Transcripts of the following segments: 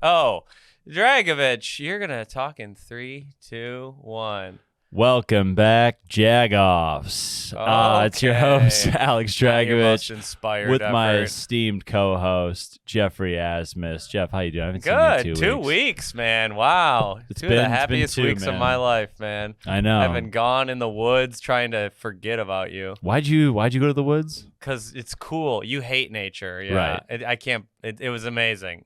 Oh, Dragovich, you're going to talk in 3, 2, 1. Welcome back, Jagoffs. It's your host, Alex Dragovich, with my esteemed co-host, Jeffrey Asmus. Jeff, how you doing? I haven't Good. seen you in 2 weeks, man. Wow. Two of the happiest weeks of my life, man. I know. I've been gone in the woods trying to forget about you. Why'd you go to the woods? Because it's cool. You hate nature. Yeah. Right. I can't. It was amazing.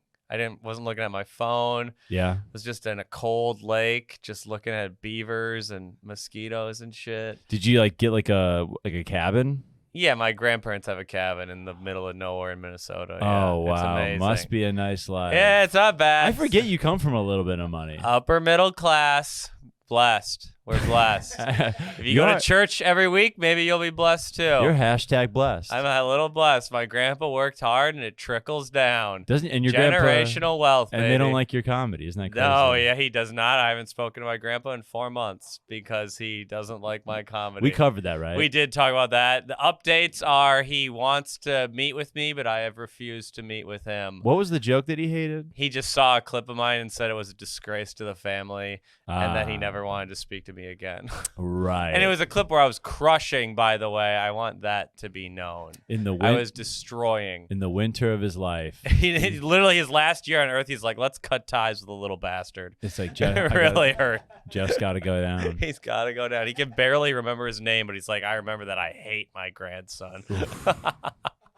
Wasn't looking at my phone. Yeah. I was just in a cold lake, just looking at beavers and mosquitoes and shit. Did you get a cabin? Yeah, my grandparents have a cabin in the middle of nowhere in Minnesota. Oh, yeah, wow. It's amazing. Must be a nice life. Yeah, it's not bad. I forget you come from a little bit of money. Upper middle class. Blessed. We're blessed. If you go to church every week, maybe you'll be blessed too. You're hashtag blessed. I'm a little blessed. My grandpa worked hard and it trickles down. And your generational wealth, and baby. they don't like your comedy, isn't that crazy? No, yeah, he does not. I haven't spoken to my grandpa in 4 months because he doesn't like my comedy. We covered that, right? We did talk about that. The updates are he wants to meet with me, but I have refused to meet with him. What was the joke that he hated? He just saw a clip of mine and said it was a disgrace to the family and that he never wanted to speak to me again. Right. And it was a clip where I was crushing, by the way. I want that to be known. I was destroying. In the winter of his life. He literally, his last year on Earth, he's like, let's cut ties with a little bastard. It's like, it really hurt. Jeff's got to go down. He's got to go down. He can barely remember his name, but he's like, I remember that I hate my grandson.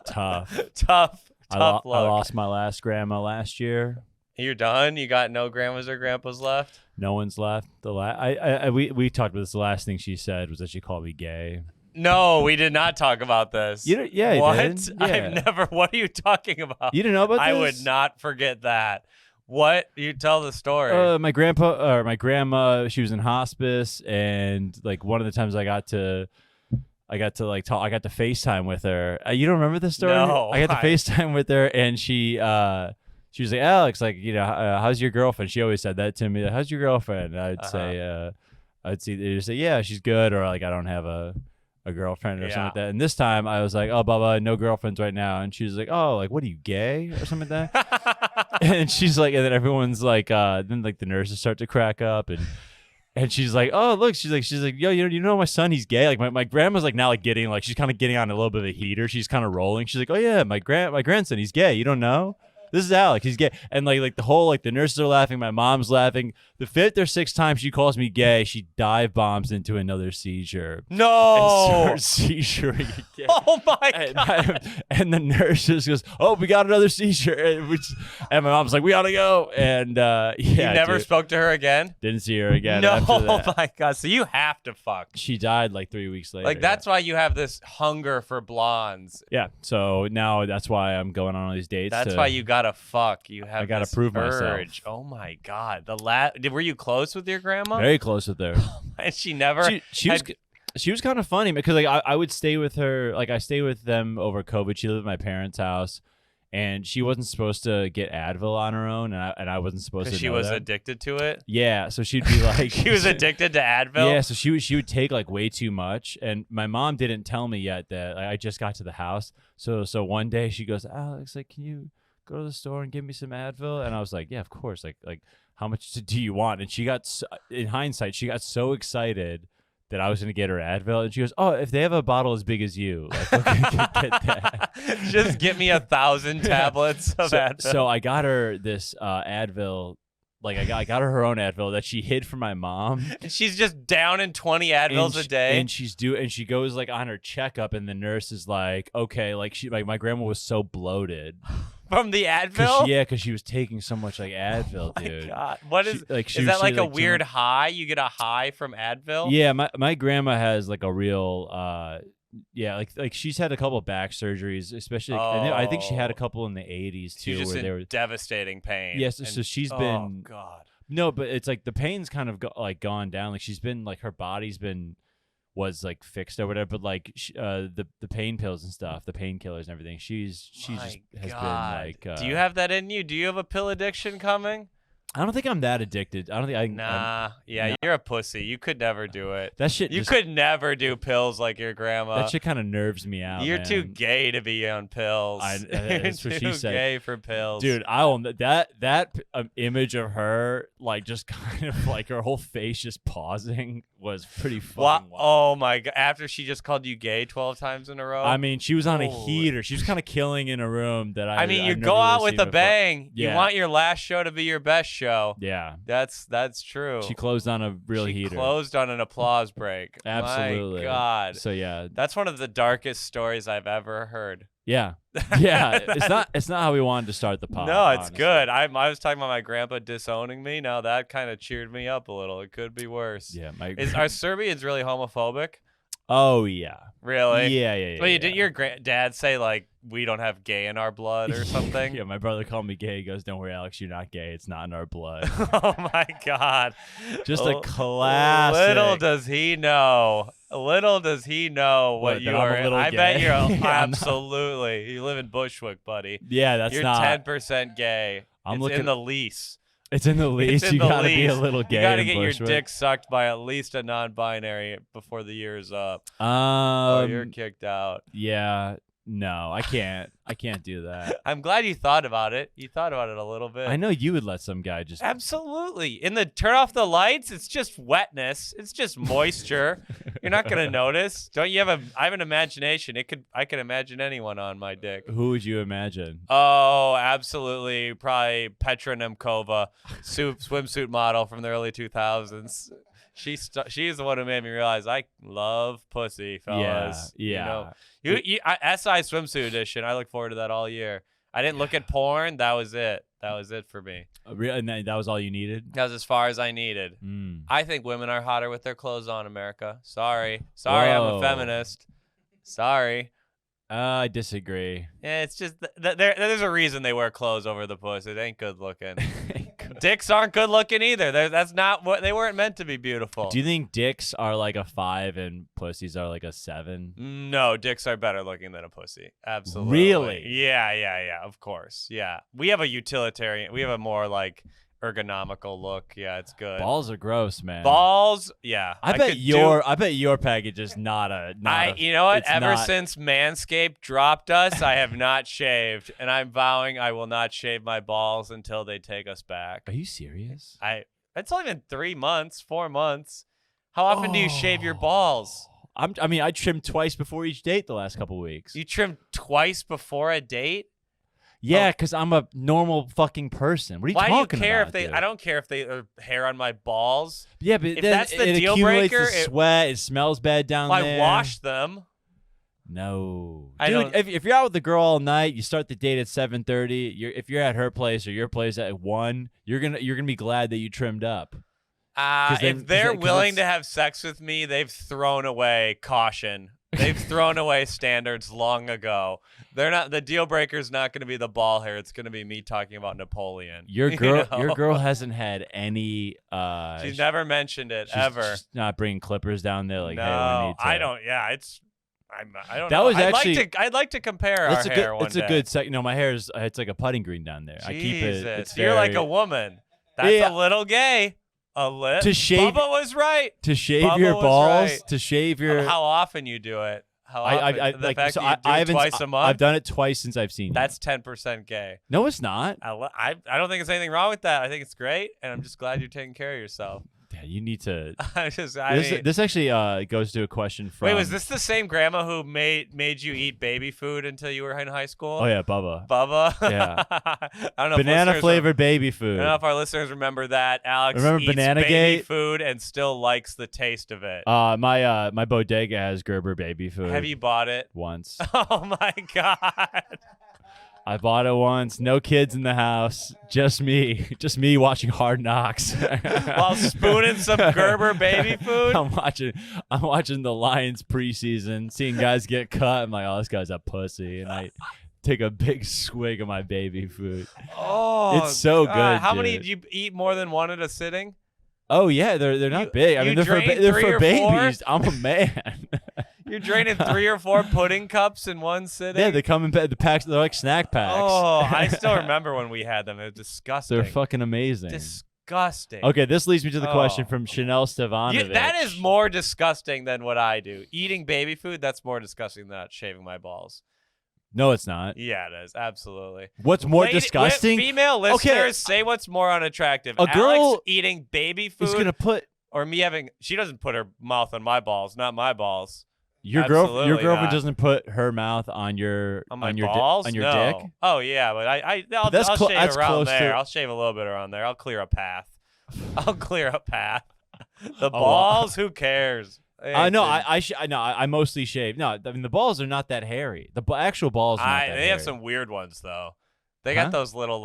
Tough. Tough I luck. lost my last grandma last year. You're done? You got no grandmas or grandpas left? No one's left. We talked about this. The last thing she said was that she called me gay. No, we did not talk about this. Yeah, what? Did. Yeah. I've never. What are you talking about? You didn't know about this? I would not forget that. What? You tell the story. My grandma, she was in hospice, and one of the times I got to FaceTime with her. You don't remember this story? No. I got to FaceTime with her, and she was like, Alex, how's your girlfriend? She always said that to me. How's your girlfriend? And I'd say, either say, yeah, she's good, or I don't have a girlfriend or something like that. And this time I was like, oh, Bubba, no girlfriends right now. And she was like, oh, what are you, gay or something like that? And she's like, and then everyone's like, then the nurses start to crack up and she's like, oh, look, she's like, yo, you know my son, he's gay. My grandma's now getting she's kind of getting on a little bit of a heater. She's kind of rolling. She's like, oh yeah, my grandson, he's gay. You don't know? This is Alex. He's gay. And the whole the nurses are laughing. My mom's laughing. The 5th or 6th time she calls me gay, she dive bombs into another seizure. No. And starts seizuring again. Oh my God. And the nurse just goes, oh, we got another seizure. And my mom's like, we gotta go. And you never spoke to her again? Didn't see her again. No. After that. Oh my God. So you have to fuck. She died 3 weeks later. That's why you have this hunger for blondes. Yeah. So now that's why I'm going on all these dates. That's why you gotta fuck. You have. I gotta this prove urge. myself. Oh my God. Were you close with your grandma? Very close with her. And she never. She was kind of funny because I would stay with her. I stayed with them over COVID. She lived at my parents' house, and she wasn't supposed to get Advil on her own, and I wasn't supposed to. She was addicted to it. Yeah, so she'd be like, she was addicted to Advil. Yeah, so she would take way too much, and my mom didn't tell me yet that I just got to the house. So one day she goes, Alex, can you go to the store and give me some Advil? And I was like, yeah, of course. How much do you want? And she got, in hindsight, she got so excited that I was going to get her Advil. And she goes, oh, if they have a bottle as big as you, okay, get that. Just get me 1,000 tablets of Advil. So I got her this Advil. I got her own Advil that she hid from my mom. And she's just down in 20 Advils a day. And she goes on her checkup, and the nurse is like, okay, my grandma was so bloated. From the Advil? Because she was taking so much Advil, dude. Oh my God. What is that a weird high? You get a high from Advil? Yeah, my grandma has a real she's had a couple of back surgeries, especially I think she had a couple in the 80s too. She's just where in they were devastating pain. Yes, so she's been. Oh God. No, but it's the pain's kind of gone down. She's been her body's been was fixed or whatever, but the pain pills and stuff, the painkillers and everything. She's just has been Do you have that in you? Do you have a pill addiction coming? I don't think I'm that addicted. I don't think Nah, you're a pussy. You could never do it. That shit. You could never do pills like your grandma. That shit kind of nerves me out. You're man. too gay to be on pills. That's what she said. Gay for pills, dude. I will that image of her like just kind of like her whole face just pausing was pretty fucking wild. Oh my god! After she just called you gay 12 times in a row. I mean, she was on a heater. She was kind of killing in a room that I mean, you I've go never out really with seen a bang. before. Yeah. You want your last show to be your best show. Yeah, that's true. She closed on a real heater. She closed on an applause break. Absolutely. My God. So yeah, that's one of the darkest stories I've ever heard. Yeah. It's not how we wanted to start the pod. No, it's honestly. good. I was talking about my grandpa disowning me. Now that kind of cheered me up a little. It could be worse. Yeah, are Serbians really homophobic? Oh yeah. Really? Yeah. Wait, didn't your dad say like we don't have gay in our blood or something? Yeah, my brother called me gay. He goes, "Don't worry, Alex, you're not gay. It's not in our blood." Oh my God. Just a classic. Little does he know. What you are. I bet you're absolutely. You live in Bushwick, buddy. Yeah, you're not. You're 10% gay. It's in the lease. It's in the lease. You gotta be a little gay. You gotta get your dick sucked by at least a non-binary before the year's up. You're kicked out. Yeah. No, I can't. I can't do that. I'm glad you thought about it. You thought about it a little bit. I know you would let some guy just absolutely. In the turn off the lights, it's just wetness. It's just moisture. You're not gonna notice. Don't you have I have an imagination. I could imagine anyone on my dick. Who would you imagine? Oh, absolutely. Probably Petra Nemkova, swimsuit model from the early 2000s. She's the one who made me realize I love pussy, fellas. Yeah. SI swimsuit edition. I look forward to that all year. I didn't look at porn. That was it. That was it for me. And that was all you needed? That was as far as I needed. I think women are hotter with their clothes on, America. Sorry, I'm a feminist. Sorry. I disagree. Yeah, it's just there's a reason they wear clothes over the pussy. They ain't good looking. Dicks aren't good looking either. That's not what they weren't meant to be beautiful. Do you think dicks are like a 5 and pussies are like a 7? No, dicks are better looking than a pussy. Absolutely. Really? Yeah. Of course. Yeah. We have a utilitarian. We have a more like ergonomical look. Yeah, it's good. Balls are gross, man. Balls, yeah. I bet your package is not a. You know what? Since Manscaped dropped us, I have not shaved, and I'm vowing I will not shave my balls until they take us back. Are you serious? It's only been 3 months, 4 months. How often do you shave your balls? I trimmed twice before each date the last couple weeks. You trimmed twice before a date? Yeah, because I'm a normal fucking person. What are you talking about? Why do you care if they? I don't care if they hair on my balls. Yeah, but if that's the deal accumulates breaker, the sweat. It smells bad down there. I wash them. No, dude. If you're out with the girl all night, you start the date at 7:30. If you're at her place or your place at 1, you're gonna be glad that you trimmed up. If they're willing to have sex with me, they've thrown away caution. They've thrown away standards long ago. They're not. The deal breaker's not going to be the ball hair. It's going to be me talking about Napoleon. Your girl hasn't had any. She's never mentioned it ever. She's not bringing clippers down there. Like, no, hey, we need to. I don't. Yeah, it's. I don't that know. was actually. I'd like to compare our hair one day. It's a good second. No, my hair is. It's like a putting green down there. Jesus. I keep it. It's You're like a woman. That's a little gay. To shave. Bubba was right. To shave your balls. Right. To shave your. How often you do it? How often? I haven't. Twice a month. I've done it twice since I've seen you. That's 10% gay. No, it's not. I don't think there's anything wrong with that. I think it's great, and I'm just glad you're taking care of yourself. Yeah, you need to. This actually goes to a question from. Wait, was this the same grandma who made you eat baby food until you were in high school? Oh yeah, Bubba. Yeah. I don't know. Banana flavored baby food. I don't know if our listeners remember that. Alex eats baby food and still likes the taste of it. My bodega has Gerber baby food. Have you bought it? Once. Oh my God. I bought it once. No kids in the house. Just me. Just me watching Hard Knocks. While spooning some Gerber baby food? I'm watching the Lions preseason, seeing guys get cut. I'm like, oh, this guy's a pussy. And I take a big swig of my baby food. Oh, it's so good. How many do you eat more than one at a sitting? Oh, yeah. They're not big. I mean, they're for babies. I'm a man. You're draining 3 or 4 pudding cups in one sitting? Yeah, they come in the packs. They're like snack packs. Oh, I still remember when we had them. It was disgusting. They're fucking amazing. disgusting. Okay, this leads me to the question from Chanel Stavanovich. That is more disgusting than what I do. Eating baby food, that's more disgusting than not shaving my balls. No, it's not. Yeah, it is. Absolutely. What's more disgusting? Female listeners, say what's more unattractive. A girl Alex eating baby food is going to put... Or me having... She doesn't put her mouth on my balls, not my balls. Your girlfriend doesn't put her mouth on your balls? On your dick? Oh, yeah, but I'll shave around there. I'll shave a little bit around there. I'll clear a path. The balls, who cares? I know. I mostly shave. No, I mean the balls are not that hairy. The actual balls. Are not that they hairy. have some weird ones though. They got those little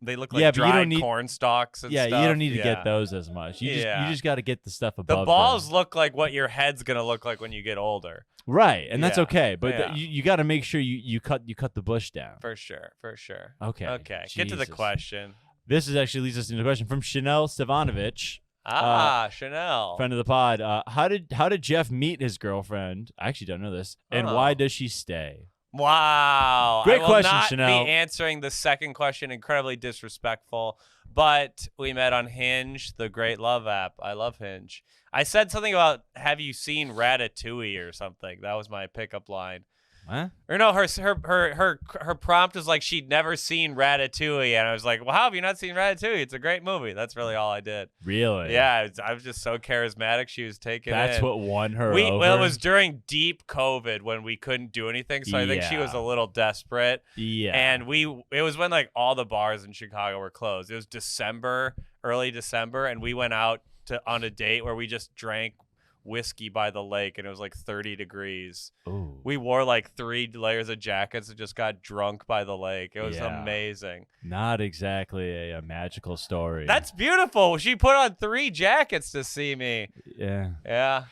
they look like dried corn stalks and stuff. Yeah, you don't need to get those as much. You just got to get the stuff above. The balls look like what your head's gonna look like when you get older. Right, and that's okay. But you got to make sure you cut the bush down. For sure. Okay. Jesus. Get to the question. This actually leads us into the question from Chanel Stavanovich. Chanel, friend of the pod. How did Jeff meet his girlfriend? I actually don't know this. And why does she stay? Wow, great question, I will not Chanel. be answering the second question. Incredibly disrespectful. But we met on Hinge, the great love app. I love Hinge. I said something about, have you seen Ratatouille or something? That was my pickup line. Huh? Or no, her prompt was like she'd never seen Ratatouille, and I was like, well, how have you not seen Ratatouille? It's a great movie. That's really all I did. Really? Yeah, I was just so charismatic. She was taking That's in. what won her over? Well, it was during deep COVID when we couldn't do anything, so I think she was a little desperate. Yeah. And it was when like all the bars in Chicago were closed. It was early December, and we went out on a date where we just drank whiskey by the lake, and it was like 30 degrees. Ooh. We wore like 3 layers of jackets and just got drunk by the lake. It was amazing. Not exactly a magical story. That's beautiful. She put on 3 jackets to see me. Yeah.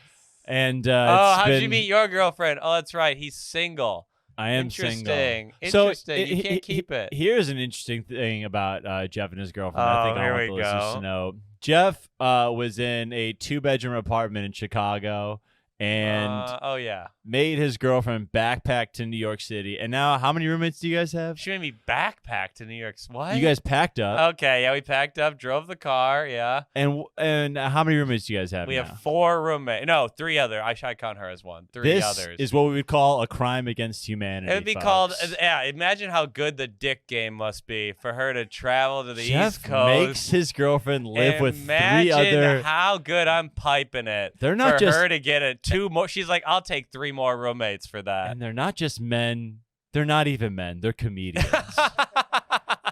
And how'd you meet your girlfriend? Oh, that's right. He's single. I am single. Interesting. You can't keep it. Here's an interesting thing about Jeff and his girlfriend. I think I want the listeners to know. Jeff was in a 2-bedroom apartment in Chicago and made his girlfriend backpack to New York City. And now, how many roommates do you guys have? She made me backpack to New York. What? You guys packed up. Okay, yeah, we packed up, drove the car, yeah. And how many roommates do you guys have? We have 4 roommates. No, 3 other. I count her as one. 3 others. This is what we would call a crime against humanity. It would be called. Yeah, imagine how good the dick game must be for her to travel to the East Coast. Jeff makes his girlfriend live with 3 other. Imagine how good I'm piping it. They're not for just her to get 2 more. She's like, I'll take 3 more roommates for that. And they're not just men. They're not even men. They're comedians.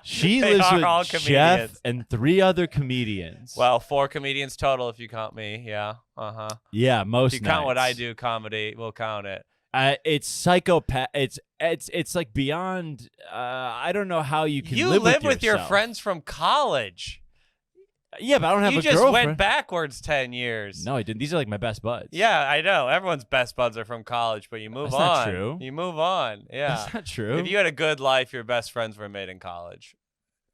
She lives with Jeff and 3 other comedians. Well, 4 comedians total if you count me. Yeah. Yeah, most. If you count what I do, comedy, we'll count it. It's psychopath. It's like beyond. I don't know how you can. You live with your friends from college. Yeah, but I don't have a girlfriend. You just went backwards 10 years. No, I didn't. These are like my best buds. Yeah, I know. Everyone's best buds are from college, but you move on. That's not true. You move on. Yeah. That's not true. If you had a good life, your best friends were made in college.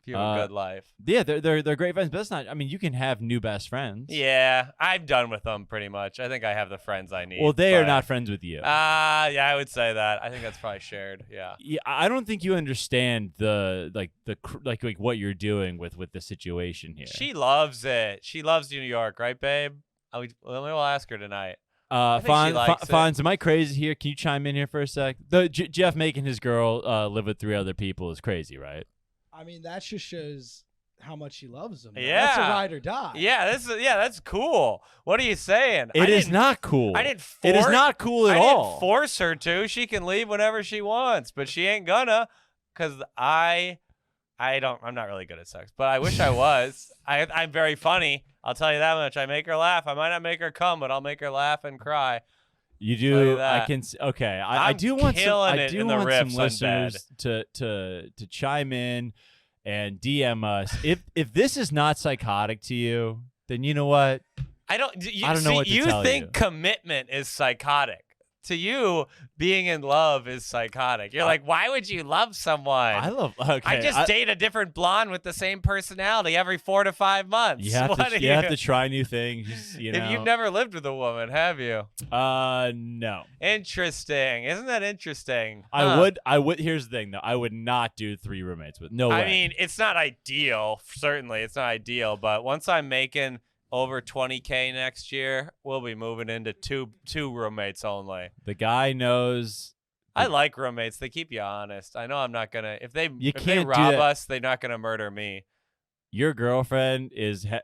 If you have a good life. Yeah, they're great friends, but that's not. I mean, you can have new best friends. Yeah, I'm done with them pretty much. I think I have the friends I need. Well, they are not friends with you. Yeah, I would say that. I think that's probably shared. Yeah. Yeah, I don't think you understand the what you're doing with the situation here. She loves it. She loves New York, right, babe? We'll ask her tonight. Fonz, am I crazy here? Can you chime in here for a sec? Jeff making his girl live with 3 other people is crazy, right? I mean, that just shows how much she loves them. Yeah. That's a ride or die. Yeah, that's cool. What are you saying? It is not cool. It is not cool at all. I didn't force her to. She can leave whenever she wants, but she ain't gonna, because I'm not really good at sex, but I wish I was. I'm very funny. I'll tell you that much. I make her laugh. I might not make her come, but I'll make her laugh and cry. You do. I can. Okay. I do want some listeners to chime in and DM us. If this is not psychotic to you, then you know what? I don't know what to tell you. You think commitment is psychotic? to you, being in love is psychotic. You're like, why would you love someone? I just date a different blonde with the same personality every 4 to 5 months. You have to try new things. You know? If you've never lived with a woman, have you? No. Interesting. Isn't that interesting? I would. Here's the thing, though. I would not do 3 roommates with. No way. I mean, it's not ideal. Certainly, it's not ideal. But once I'm making over $20K next year, we'll be moving into two roommates only. The guy knows. I like roommates. They keep you honest. I know I'm not gonna. If they can't rob us, they're not gonna murder me. Your girlfriend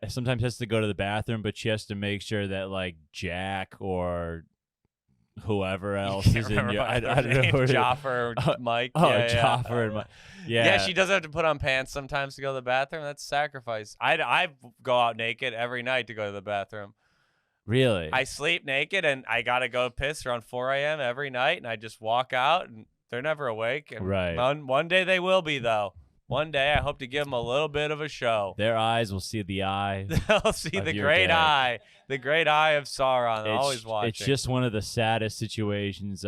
sometimes has to go to the bathroom, but she has to make sure that like Jack or whoever else is in your. I don't know. Joffrey, Mike. Joffrey and Mike. Yeah, she does have to put on pants sometimes to go to the bathroom. That's sacrifice. I go out naked every night to go to the bathroom. Really? I sleep naked and I gotta go piss around 4 a.m. every night, and I just walk out and they're never awake. And right. One day they will be though. One day I hope to give them a little bit of a show. Their eyes will see the eye. They'll see the great eye. The great eye of Sauron. They're always watching. It's just one of the saddest situations.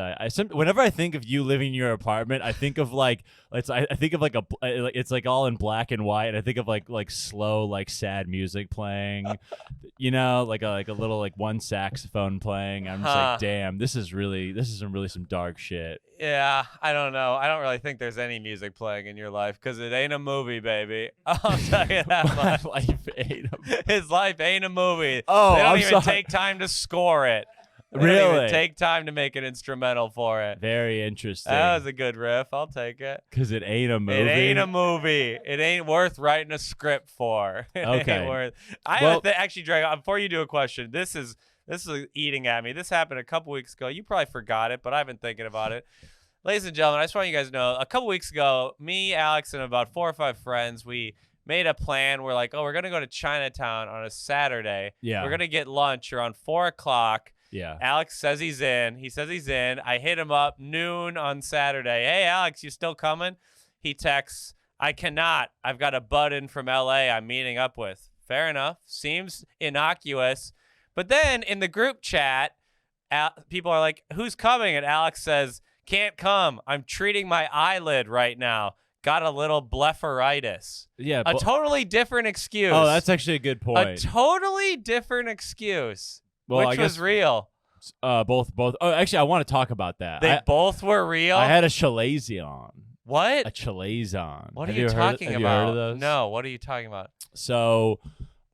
Whenever I think of you living in your apartment, I think of like it's like all in black and white, and I think of like slow like sad music playing, you know, like a little like one saxophone playing. I'm just like, damn, this is some dark shit. Yeah, I don't know. I don't really think there's any music playing in your life because it ain't a movie, baby. I'll tell you that much. His life ain't a movie. Oh, they don't even take time to score it. They don't even take time to make an instrumental for it. Very interesting. That was a good riff. I'll take it. Because it ain't a movie. It ain't a movie. It ain't worth writing a script for. Okay. Actually, Drake, before you do a question, this is eating at me. This happened a couple weeks ago. You probably forgot it, but I've been thinking about it. Ladies and gentlemen, I just want you guys to know, a couple weeks ago, me, Alex, and about 4 or 5 friends, we made a plan. We're like, we're going to go to Chinatown on a Saturday. Yeah. We're going to get lunch around 4 o'clock. Yeah. Alex says he's in. He says he's in. I hit him up noon on Saturday. Hey, Alex, you still coming? He texts, I cannot. I've got a bud in from L.A. I'm meeting up with. Fair enough. Seems innocuous. But then in the group chat, people are like, who's coming? And Alex says, can't come. I'm treating my eyelid right now. Got a little blepharitis. Yeah. A totally different excuse. Oh, that's actually a good point. A totally different excuse. Well, which was real. Both. Oh, actually, I want to talk about that. They both were real? I had a chalazion. What? A chalazion. What are you talking about? Have you heard of those? No. What are you talking about? So,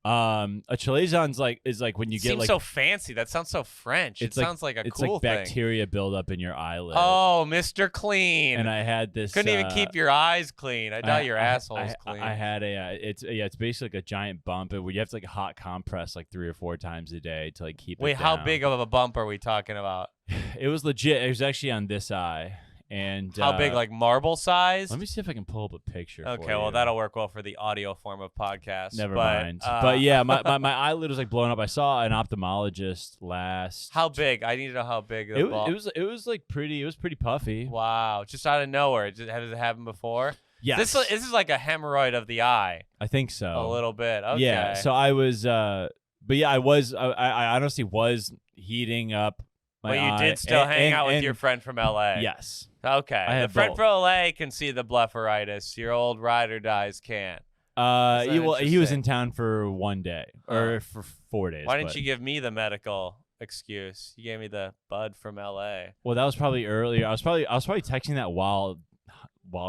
a chalazion's is like when you get seems like so fancy. That sounds so French. It sounds like a cool thing. It's like bacteria buildup in your eyelid. Oh, Mr. Clean. And I had this. Couldn't even keep your eyes clean. I doubt your asshole's clean. I had it's basically like a giant bump, where you have to like hot compress like 3 or 4 times a day to like keep it down. How big of a bump are we talking about? It was legit. It was actually on this eye. And how big, like marble size? Let me see if I can pull up a picture. Okay, well that'll work well for the audio form of podcast. Never mind. But yeah, my eyelid was like blown up. I saw an ophthalmologist last. How big? I need to know how big. It was like pretty. It was pretty puffy. Wow, just out of nowhere. Has it happened before? Yes. This is like a hemorrhoid of the eye. I think so. A little bit. Okay. Yeah. So I was. But yeah, I honestly was heating up. But you did still hang out with your friend from L.A. Yes. Okay. The friend from L.A. can see the blepharitis. Your old ride or dies can't. He was in town for 1 day or for 4 days. Why didn't you give me the medical excuse? You gave me the bud from L.A. Well, that was probably earlier. I was probably texting that while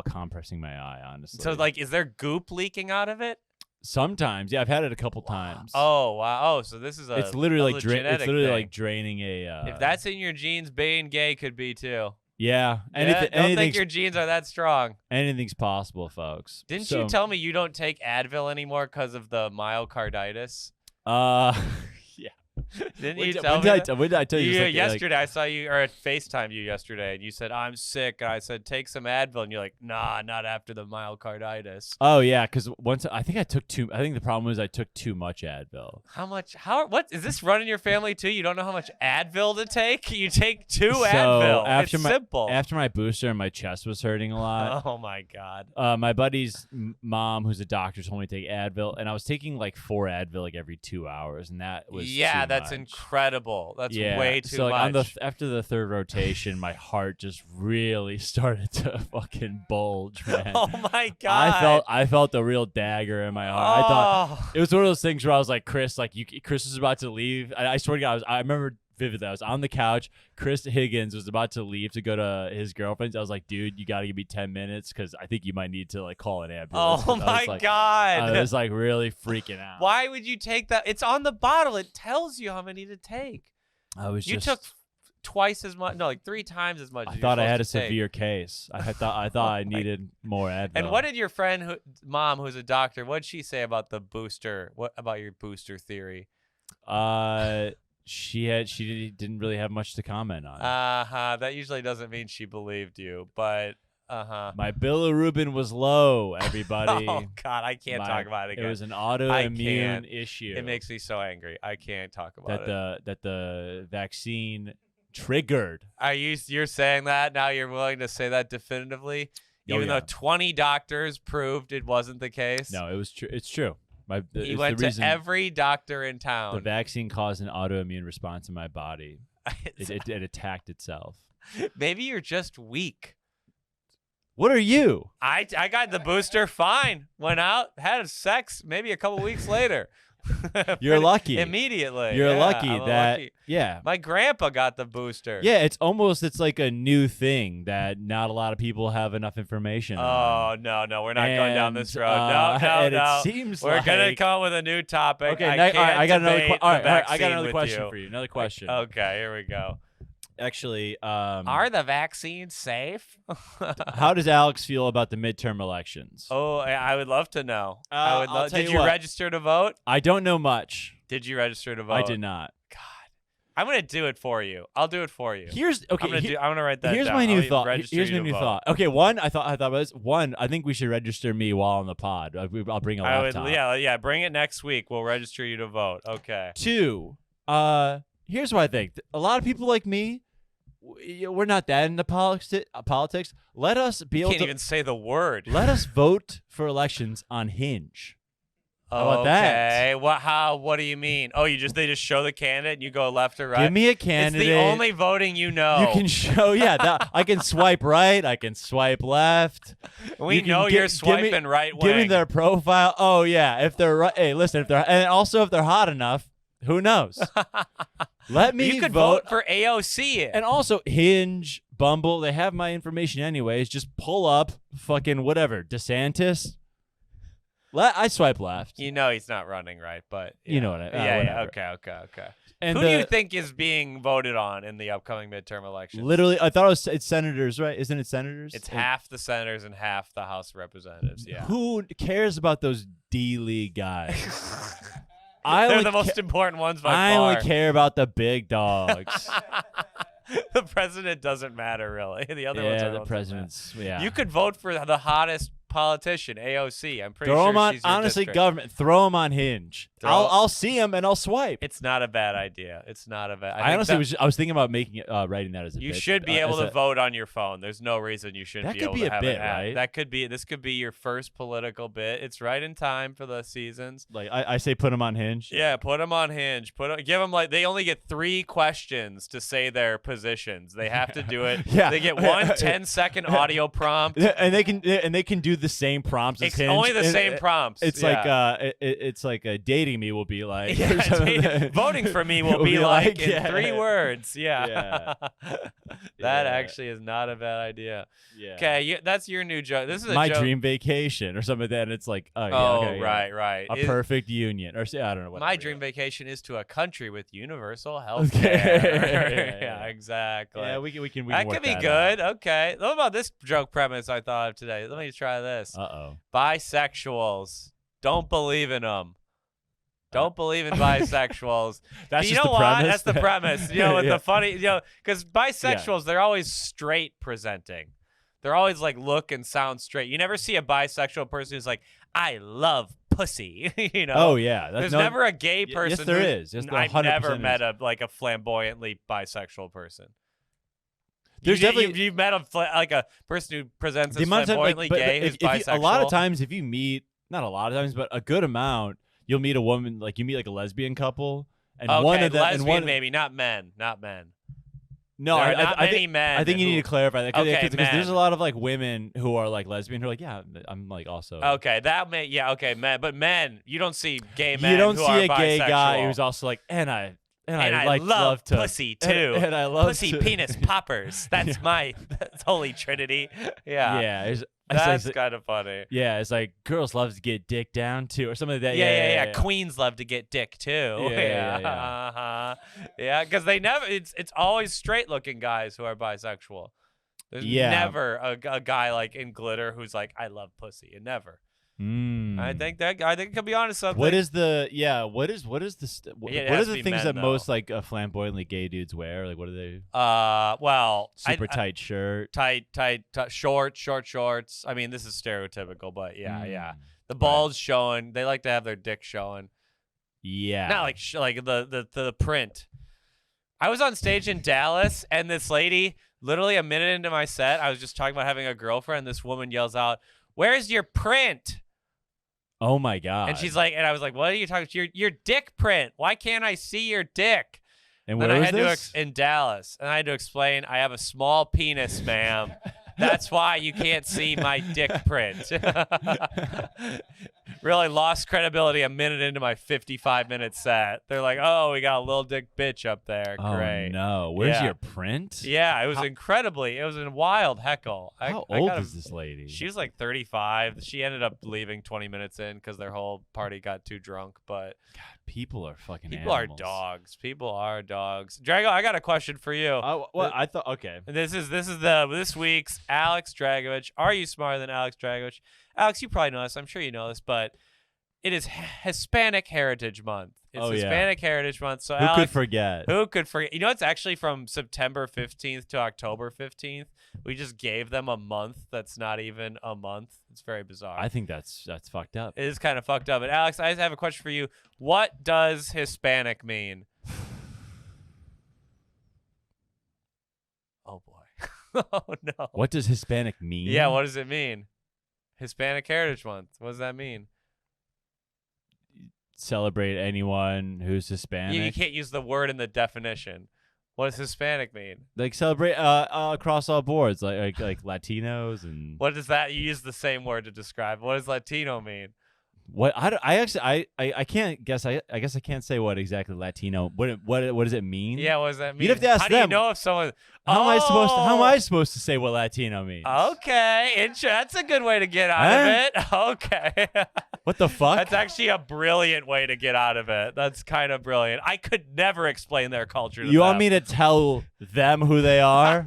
compressing my eye, honestly. So like, is there goop leaking out of it? Sometimes, yeah, I've had it a couple times. Oh wow! Oh, so this is it's literally like draining a. If that's in your genes, being gay could be too. Yeah, don't think your genes are that strong. Anything's possible, folks. Didn't you tell me you don't take Advil anymore because of the myocarditis? Yeah. Didn't you tell me? When did I tell you? Yesterday, I saw you, or FaceTimed you yesterday, and you said, I'm sick. And I said, take some Advil. And you're like, nah, not after the myocarditis. Oh, yeah, because once I think the problem was I took too much Advil. What? Is this running your family too? You don't know how much Advil to take? You take 2 Advil. It's simple. After my booster, my chest was hurting a lot. Oh, my God. My buddy's mom, who's a doctor, told me to take Advil, and I was taking like 4 Advil like every 2 hours, and that was that's That's incredible. That's way too so like much. After the third rotation, my heart just really started to fucking bulge, man. Oh my God. I felt a real dagger in my heart. I thought it was one of those things where I was like, Chris was about to leave. I swear to God, I remember vividly. I was on the couch. Chris Higgins was about to leave to go to his girlfriend's. I was like, dude, you got to give me 10 minutes because I think you might need to like call an ambulance. Oh my God. I was like really freaking out. Why would you take that? It's on the bottle. It tells you how many to take. You took twice as much. No, like 3 times as much. I thought I had a severe case. I thought I needed more Advil. And what did your friend, mom, who's a doctor, what did she say about the booster? What about your booster theory? She didn't really have much to comment on. That usually doesn't mean she believed you, but my bilirubin was low, everybody. Oh God, I can't talk about it again. It was an autoimmune issue. It makes me so angry. I can't talk about it. That the vaccine triggered. You're saying that now? You're willing to say that definitively, even though 20 doctors proved it wasn't the case? No, it was true. It's true. He went to every doctor in town. The vaccine caused an autoimmune response in my body. It attacked itself. Maybe you're just weak. What are you? I got the booster fine. Went out, had sex maybe a couple weeks later. You're lucky. Immediately. You're lucky I'm that lucky. Yeah. My grandpa got the booster. Yeah, it's like a new thing that not a lot of people have enough information on. Oh, no, we're not going down this road. No. It seems we're gonna come up with a new topic. Okay, I got another question for you. Another question. Okay, here we go. Actually, are the vaccines safe? How does Alex feel about the midterm elections? Oh, I would love to know. Did you register to vote? I don't know much. Did you register to vote? I did not. God, I'm gonna do it for you. I'll do it for you. I'm gonna write that. Here's down. my new thought. Here's my new thought. Okay, I thought I think we should register me while on the pod. I'll bring a laptop. Yeah. Bring it next week. We'll register you to vote. Okay. 2. Here's what I think. A lot of people like me, we're not that into politics. Let us be able to. Can't even say the word. Let us vote for elections on Hinge. How about that? Okay. What do you mean? Oh, they just show the candidate and you go left or right? Give me a candidate. It's the only voting you know. You can show, I can swipe right. I can swipe left. You're swiping right wing. Give me their profile. Oh, yeah. If they're right. Hey, listen, if they're hot enough, who knows? Let me You could vote for AOC. And also Hinge, Bumble, they have my information anyways. Just pull up fucking whatever. DeSantis. I swipe left. You know he's not running right, but you know what I mean. Yeah. Okay. And who do you think is being voted on in the upcoming midterm elections? Literally, I thought it's senators, right? Isn't it senators? It's half the senators and half the House of Representatives. Yeah. Who cares about those D-League guys? They're the most important ones by far. I only care about the big dogs. The president doesn't matter, really. The other ones are the president's. Yeah. You could vote for the hottest politician, AOC. I'm pretty sure she's your honestly, district. government. Throw him on Hinge. I'll see him and I'll swipe. It's not a bad idea. It's not a bad. I was thinking about making it, writing that as a bit. You should be able to vote on your phone. There's no reason you shouldn't be able to have a bit, it. Right? That could be. This could be your first political bit. It's right in time for the seasons. Like I say, put him on Hinge. Yeah, put them on Hinge. Give them they only get 3 questions to say their positions. They have to do it. Yeah. They get one 10-second audio prompt, and they can do the same prompts. It's only the same prompts. It's like dating me will be like. Voting for me will be like in 3 words. Yeah. That actually is not a bad idea. Yeah. Okay, that's your new joke. This is my joke. dream vacation or something like that. And it's like, right. A perfect union, or I don't know what. My dream vacation is to a country with universal health care. Yeah, exactly. Yeah, we can. That could be good. Okay. What about this joke premise I thought of today? Let me try this. Bisexuals. Don't believe in them. Don't believe in bisexuals. That's you just know the what? premise. That's the premise. With the funny, because bisexuals, they're always straight presenting. They're always like look and sound straight. You never see a bisexual person who's like, I love pussy. Oh yeah. There's never a gay person. Yes, there is. Yes, I've never met a flamboyantly bisexual person. There's you've met a person who presents as flamboyantly gay who's bisexual. A lot of times, if you meet, not a lot of times, but a good amount, you'll meet a woman, like you meet like a lesbian couple, And okay, one of them, lesbian maybe, not men. No, there are I not many think, men. I think you need to clarify that because men. there's a lot of like women who are like lesbian who are like, yeah, I'm like also. Okay, men, but men, you don't see gay men. You don't who see are a gay bisexual. guy who's also like, and I love to pussy too. And I love pussy, to, penis, poppers. That's my holy trinity. Yeah. Yeah, That's kind of funny. Yeah, it's like girls love to get dick down too, or something like that. Yeah. Queens love to get dick too. Yeah. Yeah, because they never. It's always straight looking guys who are bisexual. There's never a guy like in glitter who's like, I love pussy. And never. I think it could be onto something. What is the What is the what are the things that most like flamboyantly gay dudes wear? Like what are they? Well, super tight shirt, tight short shorts. I mean, this is stereotypical, but yeah. The balls showing. They like to have their dick showing. Yeah, not like the print. I was on stage in Dallas, and this lady, literally a minute into my set, I was just talking about having a girlfriend. This woman yells out, "Where's your print?" Oh my god! And she's like, and I was like, "What are you talking about? Your dick print? Why can't I see your dick?" And where was this? In Dallas, and I had to explain, I have a small penis, ma'am. That's why you can't see my dick print. Really lost credibility a minute into my 55-minute set. They're like, "Oh, we got a little dick bitch up there. Great." Oh no, where's your print? Yeah, it was it was a wild heckle. How old is this lady? She was like 35. She ended up leaving 20 minutes in because their whole party got too drunk. But God, people are fucking People are dogs. Drago, I got a question for you. I thought okay. This is week's Alex Dragovich. Are you smarter than Alex Dragovich? Alex, you probably know this. I'm sure you know this, but it is Hispanic Heritage Month. It's Hispanic Heritage Month. So who Alex, could forget? Who could forget? You know, it's actually from September 15th to October 15th. We just gave them a month that's not even a month. It's very bizarre. I think that's fucked up. It is kind of fucked up. And Alex, I have a question for you. What does Hispanic mean? Oh boy. Oh no. What does Hispanic mean? Yeah, what does it mean? Hispanic Heritage Month. What does that mean? Celebrate anyone who's Hispanic. You can't use the word in the definition. What does Hispanic mean? Like celebrate across all boards, like Latinos and. What does that? You use the same word to describe. What does Latino mean? What I can't guess. I guess I can't say what exactly Latino. What does it mean? Yeah, what does that mean? You'd have to ask How them. do you know if someone? How am I supposed to say what Latino means? Okay, that's a good way to get out of it. Okay. What the fuck? That's actually a brilliant way to get out of it. That's kind of brilliant. I could never explain their culture to them. You want me to tell them who they are?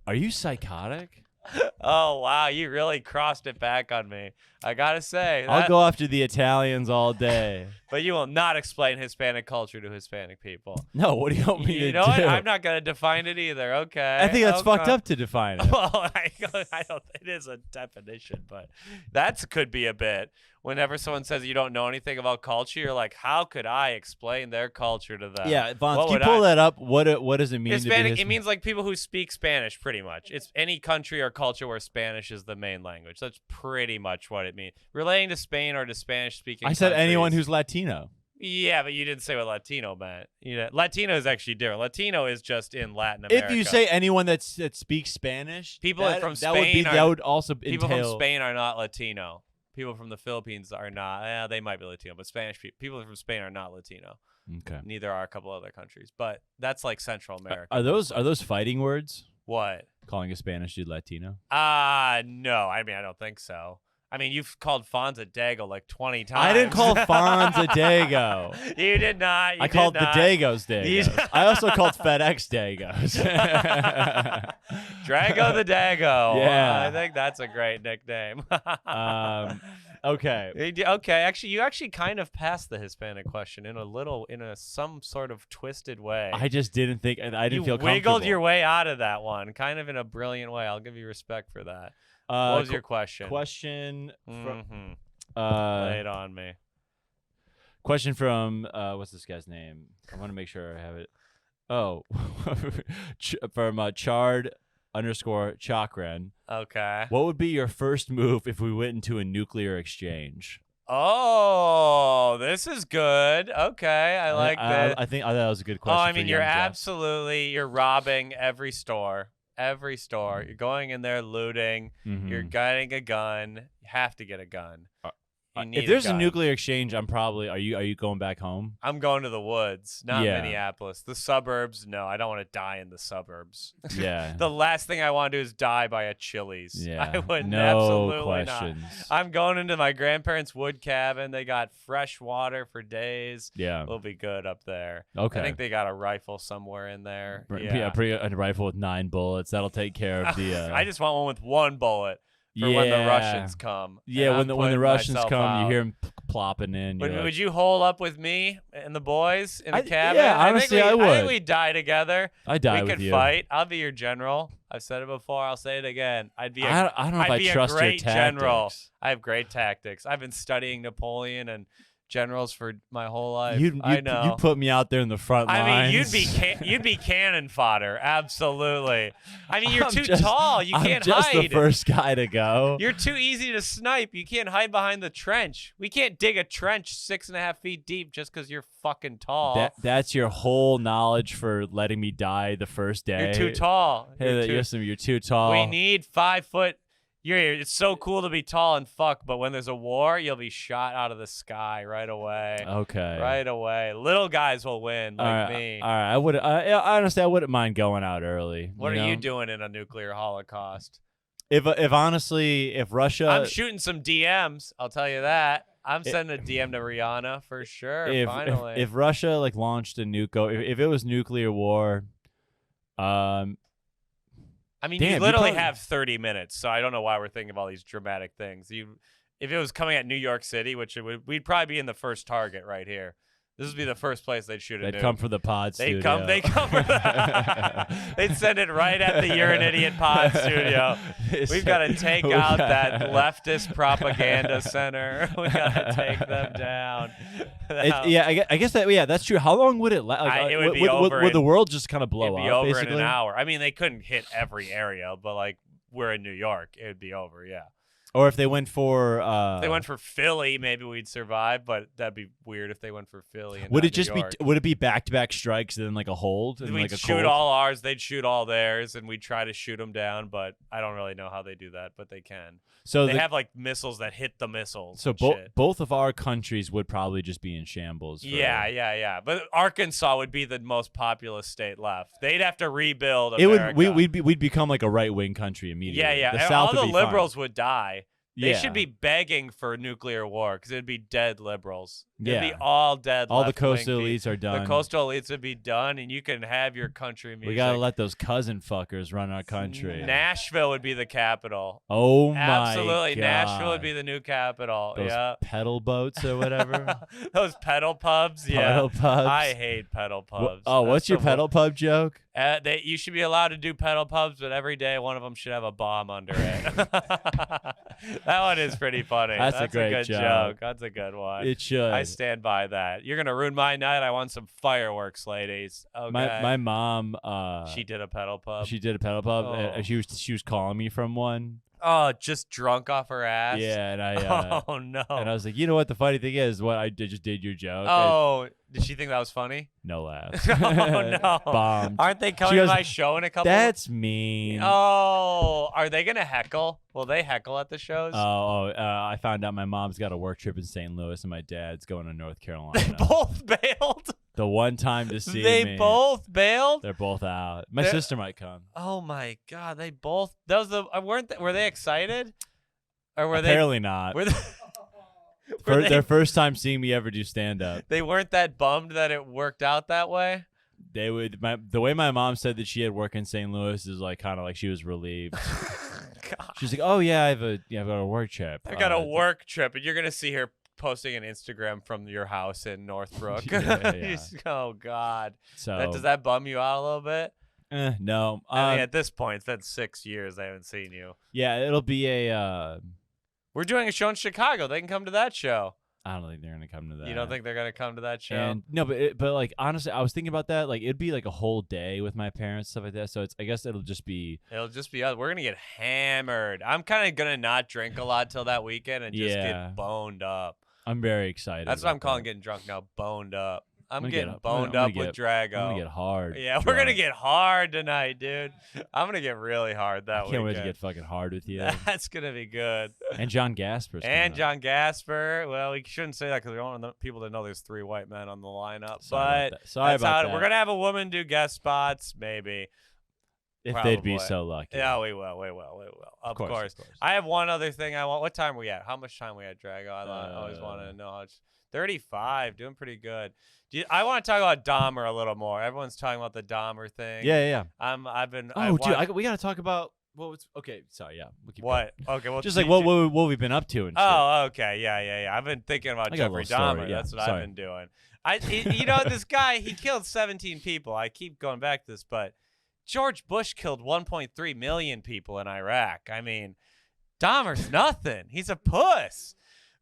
Are you psychotic? Oh, wow. You really crossed it back on me. I got to say. I'll go after the Italians all day. But you will not explain Hispanic culture to Hispanic people. No, what do you want me to do? You know what? I'm not going to define it either. Okay. I think that's fucked up to define it. Well, I don't. It is a definition, but that could be a bit. Whenever someone says you don't know anything about culture, you're like, how could I explain their culture to them? Yeah, Vaughn, can you pull that up? What does it mean Hispanic? To be Hispanic? It means like people who speak Spanish, pretty much. It's any country or culture where Spanish is the main language. That's pretty much what it means. Relating to Spain or to Spanish-speaking. I said countries. anyone who's Latino. Yeah, but you didn't say what Latino meant. Latino is actually different. Latino is just in Latin America. If you say anyone that speaks Spanish, people from Spain that would also people entail... from Spain are not Latino. People from the Philippines are not. They might be Latino, but Spanish people from Spain are not Latino. Okay. Neither are a couple other countries, but that's like Central America. Are those fighting words? What? Calling a Spanish dude Latino? No. I mean, I don't think so. I mean, you've called Fonz a Dago like 20 times. I didn't call Fonz a Dago. You did not. I called the Dagos Dagos. I also called FedEx Dagos. Drago the Dago. Yeah. I think that's a great nickname. Okay. Okay. Actually, you kind of passed the Hispanic question in some sort of twisted way. I just didn't think. I didn't feel comfortable. You wiggled your way out of that one, kind of in a brilliant way. I'll give you respect for that. What was your question? Lay it on me. Question from what's this guy's name? I want to make sure I have it. Oh, from Chard_Chakran. Okay. What would be your first move if we went into a nuclear exchange? Oh, this is good. Okay, I like this. I thought that was a good question. Oh, I mean, for you're young Jeff. absolutely, you're robbing every store. Every store. You're going in there looting. You're getting a gun. You have to get a gun. You need if there's a gun. nuclear exchange, I'm probably. Are you going back home? I'm going to the woods, not Yeah. Minneapolis. The suburbs, no, I don't want to die in the suburbs. Yeah. The last thing I want to do is die by a Chili's. Yeah. I would no absolutely questions. not. I'm going into my grandparents' wood cabin. They got fresh water for days. Yeah. We'll be good up there. Okay. I think they got a rifle somewhere in there. A rifle with 9 bullets. That'll take care of the. I just want one with 1 bullet. For when the Russians come. Yeah, when the Russians come, out. you hear them plopping in. Would you hole up with me and the boys in a cabin? Yeah, honestly, I would. I think we'd die together. I'd die we with could you. fight. I'll be your general. I've said it before. I'll say it again. I don't know if I trust your tactics. General. I have great tactics. I've been studying Napoleon and generals for my whole life. I know. You put me out there in the front lines. I mean, you'd be cannon fodder. Absolutely. I mean, you're too tall. You can't hide. I'm just the first guy to go. You're too easy to snipe. You can't hide behind the trench. We can't dig a trench 6.5 feet deep just because you're fucking tall. That's your whole knowledge for letting me die the first day. You're too tall. You're too tall. We need 5 foot. It's so cool to be tall and fuck, but when there's a war, you'll be shot out of the sky right away. Okay. Right away. Little guys will win, like me. All right. Honestly, I wouldn't mind going out early. What are you doing in a nuclear holocaust? If Russia, I'm shooting some DMs. I'll tell you that. I'm sending a DM to Rihanna for sure. Finally, if Russia launched a nuke, if it was nuclear war, I mean, you literally have 30 minutes, so I don't know why we're thinking of all these dramatic things. If it was coming at New York City, which we'd probably be in the first target right here. This would be the first place they'd shoot a nuke. They'd come for the pod studio. They come for they'd send it right at the You're an Idiot pod studio. We've got to take out that leftist propaganda center. We got to take them down. I guess that's true. How long would it last? It would be over. Would the world just kind of blow up? It'd be over basically? in an hour. I mean, they couldn't hit every area, but we're in New York, it would be over. Yeah. Or if they went for Philly, maybe we'd survive, but that'd be weird if they went for Philly. And would it just be would it be back-to-back strikes and then a hold? And we'd shoot all ours, they'd shoot all theirs, and we'd try to shoot them down. But I don't really know how they do that, but they can. So they have missiles that hit the missiles. So both of our countries would probably just be in shambles. Yeah. But Arkansas would be the most populous state left. They'd have to rebuild America. We'd become a right-wing country immediately. Yeah. The South all the liberals fine. would die. They should be begging for nuclear war because it'd be dead liberals. It'd be all dead. All the coastal elites are done. The coastal elites would be done, and you can have your country music. We gotta let those cousin fuckers run our country. Nashville would be the capital. Oh my Absolutely, God. Nashville would be the new capital. Those pedal boats or whatever. Those pedal pubs. Yeah, pedal pubs. I hate pedal pubs. What's your pedal pub joke? You should be allowed to do pedal pubs, but every day one of them should have a bomb under it. That one is pretty funny. That's a great good joke. That's a good one. It should. I stand by that. You're gonna ruin my night. I want some fireworks, ladies. Okay. My mom. She did a pedal pub. She did a pedal pub. Oh. And she was calling me from one. Oh, just drunk off her ass. Yeah, and I. Oh no. And I was like, you know what? The funny thing is, just did your joke. Oh, did she think that was funny? No laughs. Oh no. Bombed. Aren't they coming to my show in a couple? That's mean. Oh, are they gonna heckle? Will they heckle at the shows? I found out my mom's got a work trip in St. Louis and my dad's going to North Carolina. They both bailed. The one time to see me. They both bailed. They're both out. My sister might come. Oh my God! They both. Were they excited? Or were Apparently not. Were their first time seeing me ever do stand up. They weren't that bummed that it worked out that way. They would. The way my mom said that she had work in St. Louis is kind of like she was relieved. She's like, "Oh yeah, I've got a work trip. I got a work trip, and you're gonna see her posting an Instagram from your house in Northbrook." Yeah. Oh God. So does that bum you out a little bit? No. I mean, at this point, it's been 6 years I haven't seen you. Yeah, it'll be a. We're doing a show in Chicago. They can come to that show. I don't think they're gonna come to that. You don't think they're gonna come to that show? And, no, but honestly, I was thinking about that. It'd be a whole day with my parents, stuff like that. So I guess it'll just be us. We're gonna get hammered. I'm kind of gonna not drink a lot till that weekend and just get boned up. I'm very excited. That's what I'm about calling that. getting drunk now. Boned up. I'm gonna getting get- boned I'm up gonna with get- Drago. I'm gonna get hard. Yeah, we're gonna drunk. get hard tonight, dude. I'm gonna get really hard that I can't wait to weekend. get fucking hard with you. That's gonna be good. And John Gasper's coming And up. John Gasper. Well, we shouldn't say that because we don't want people to know there's 3 white men on the lineup. Sorry but about that. Sorry that's about how that. we're gonna have a woman do guest spots, maybe. If they'd be probably. so lucky. Yeah, we will. Of course. Of course. I have one other thing I want. What time are we at? How much time we at, Drago? I always wanted to know. How much. 35, doing pretty good. I want to talk about Dahmer a little more. Everyone's talking about the Dahmer thing. Yeah. I've been. Oh, dude, we gotta talk about what was. Okay, sorry. Yeah. We'll keep What? Okay. Well, just like what we've been up to and shit. Oh, okay. Yeah. I've been thinking about I got a Geoffrey little story, Dahmer. yeah. That's what Sorry. I've been doing. This guy, he killed 17 people. I keep going back to this, but George Bush killed 1.3 million people in Iraq. I mean, Dahmer's nothing. He's a puss.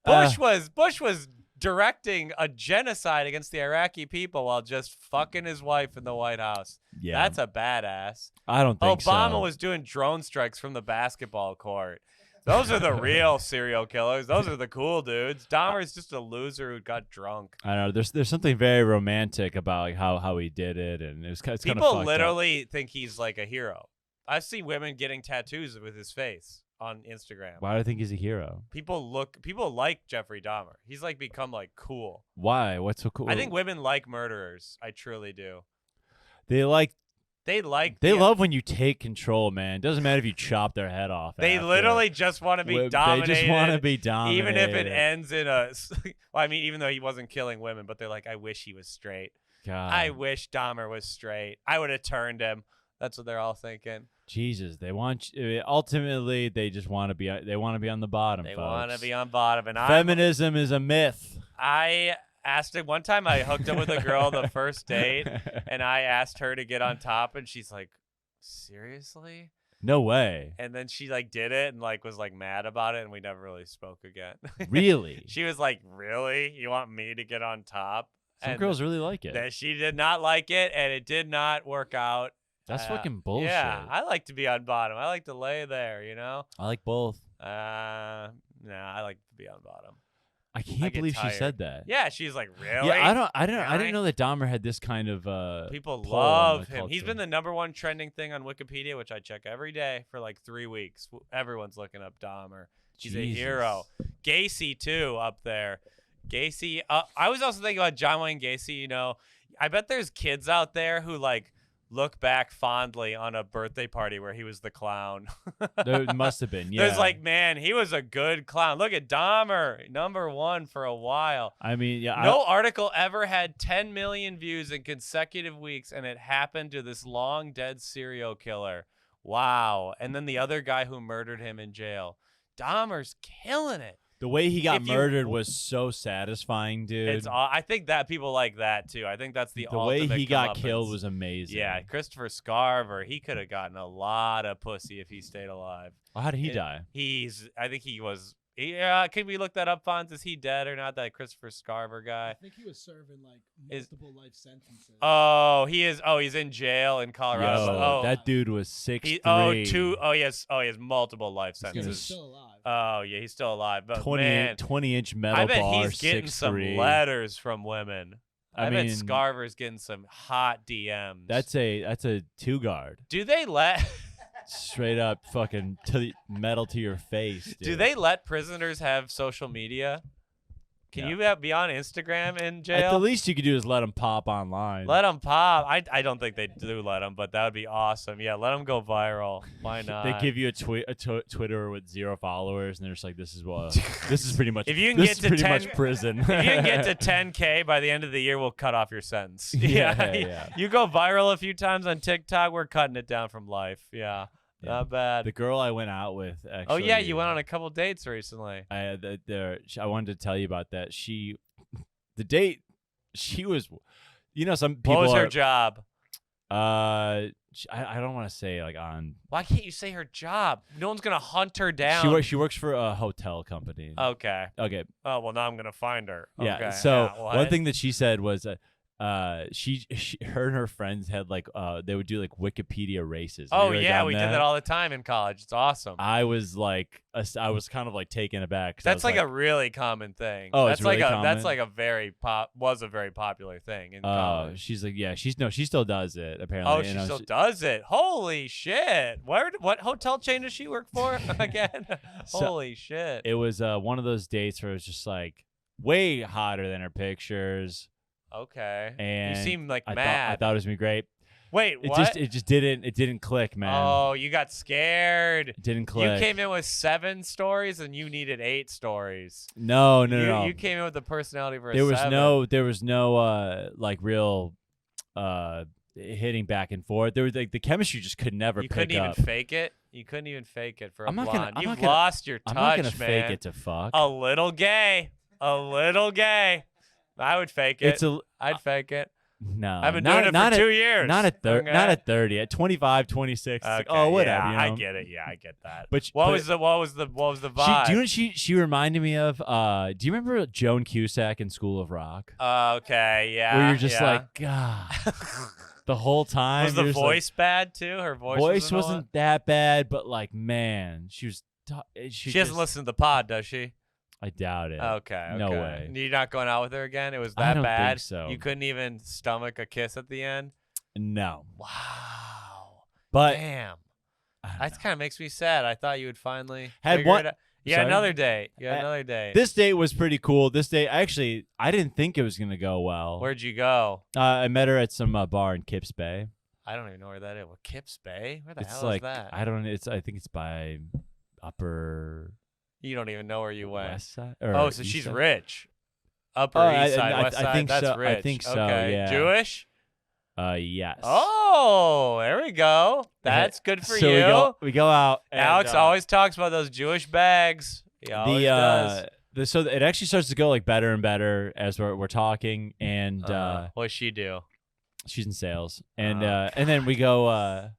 Bush was directing a genocide against the Iraqi people while just fucking his wife in the White House. Yeah. That's a badass. I don't think so. Obama was doing drone strikes from the basketball court. Those are the real serial killers. Those are the cool dudes. Dahmer's just a loser who got drunk. I know. There's something very romantic about like, how he did it, and it's kind of People literally think he's like a hero. I've seen women getting tattoos with his face on Instagram. Why do I think he's a hero? People like Geoffrey Dahmer. He's like become like cool. Why? What's so cool? I think women like murderers. I truly do. They They love when you take control, man. It doesn't matter if you chop their head off. They after. literally just want to be dominated. They just want to be dominated. Even if it ends in a, well, I mean, even though he wasn't killing women, but they're like, I wish he was straight. God. I wish Dahmer was straight. I would have turned him. That's what they're all thinking. Jesus, they want ultimately they just want to be on the bottom. They want to be on bottom, and feminism is a myth. I asked it one time. I hooked up with a girl the first date, and I asked her to get on top, and she's like, "Seriously?" No way. And then she like did it and like was like mad about it, and we never really spoke again. Really? She was like, "Really? You want me to get on top?" Some and girls really like it. that she did not like it, and it did not work out. That's fucking bullshit. Yeah, I like to be on bottom. I like to lay there, you know? I like both. No, I like to be on bottom. I can't get believe she tired. said that. Yeah, she's like, really? Yeah, I didn't know that Dahmer had this kind of People pull on love the him. He's culture. been the #1 trending thing on Wikipedia, which I check every day for like 3 weeks. Everyone's looking up Dahmer. He's a hero. Gacy too up there. Gacy. I was also thinking about John Wayne Gacy. You know, I bet there's kids out there who like look back fondly on a birthday party where he was the clown. There must have been. Yeah. There's like, man, he was a good clown. Look at Dahmer, #1 for a while. I mean, yeah. No article ever had 10 million views in consecutive weeks, and it happened to this long dead serial killer. Wow. And then the other guy who murdered him in jail. Dahmer's killing it. The way he got murdered was so satisfying, dude. I think that people like that too. I think that's the way he got comeuppance. killed was amazing. Yeah, Christopher Scarver, he could have gotten a lot of pussy if he stayed alive. Well, how did he die? I think he was. Yeah, can we look that up, Fonz? Is he dead or not? That Christopher Scarver guy. I think he was serving like multiple life sentences. Oh, he is. Oh, he's in jail in Colorado. Yo, that dude was 6'3". He has multiple life sentences. He's still alive. Oh yeah, he's still alive. But 20-inch metal I bet bar. he's getting 6'3". some letters from women. I bet mean, Scarver's getting some hot DMs. That's a 2-guard. Do they let? Straight up fucking metal to your face. Dude. Do they let prisoners have social media? Can you be on Instagram in jail? At the least you could do is let them pop online. Let them pop. I don't think they do let them, but that would be awesome. Yeah, let them go viral. Why not? They give you a Twitter with 0 followers, and they're just like, "This is pretty much. If you can this get to is pretty 10 much prison. If you can get to 10K by the end of the year, we'll cut off your sentence. Yeah. You go viral a few times on TikTok, we're cutting it down from life. Yeah. Not bad. The girl I went out with, actually. Oh yeah, you went on a couple dates recently. I wanted to tell you about that. The date, she was, some people. What was her job? I don't want to say like on. Why can't you say her job? No one's gonna hunt her down. She works for a hotel company. Okay. Okay. Oh well, now I'm gonna find her. Yeah. Okay. So yeah, one thing that she said was, her and her friends had like they would do like Wikipedia races. Oh yeah, we did that all the time in college. It's awesome. I was like, I was kind of like taken aback. That's like a really common thing. Oh, that's it's really common? That's like a very popular thing in college. She's like, yeah, she still does it apparently. Oh, she still does it. Holy shit! What hotel chain does she work for again? Holy shit! It was one of those dates where it was just like way hotter than her pictures. Okay. And you seem like I mad. thought it was gonna be great. Wait, what? It just didn't click, man. Oh, you got scared. It didn't click. You came in with 7 stories and you needed 8 stories. No. You came in with the personality for there a was 7. There was no like real hitting back and forth. There was like the chemistry just could never pick up. You couldn't even fake it. You couldn't even fake it for a blonde. You've lost your touch, man. I'm not gonna fake it to fuck. A little gay. I would fake it. I'd fake it. No, I've been doing it for 2 years. Not at 30. At 25, 26. Okay, like, oh, whatever. Yeah, you know? I get it. Yeah, I get that. But what was the vibe? Do you know she reminded me of? Do you remember Joan Cusack in School of Rock? Okay, yeah. Where you're just like, God. The whole time. Was the voice bad too? Her voice wasn't that bad, but like, man, she was. She doesn't listen to the pod, does she? I doubt it. Okay. No way. You're not going out with her again? It was that I don't bad? think so. You couldn't even stomach a kiss at the end? No. Wow. But damn. That kind of makes me sad. I thought you would finally had one. It out. Yeah, another date. Yeah, another date. This date was pretty cool. This date, actually, I didn't think it was gonna go well. Where'd you go? I met her at some bar in Kips Bay. I don't even know where that is. Well, Kips Bay? Where the hell like, is that? I don't. I think it's by Upper. You don't even know where you went. West side, so she's rich. Upper East Side, West Side. I think that's so. rich. I think so. Okay. Yeah. Jewish? Yes. Oh, there we go. That's good for you. So we go out. And, Alex always talks about those Jewish bags. He always does. So it actually starts to go like better and better as we're talking. And what's she do? She's in sales. And then we go.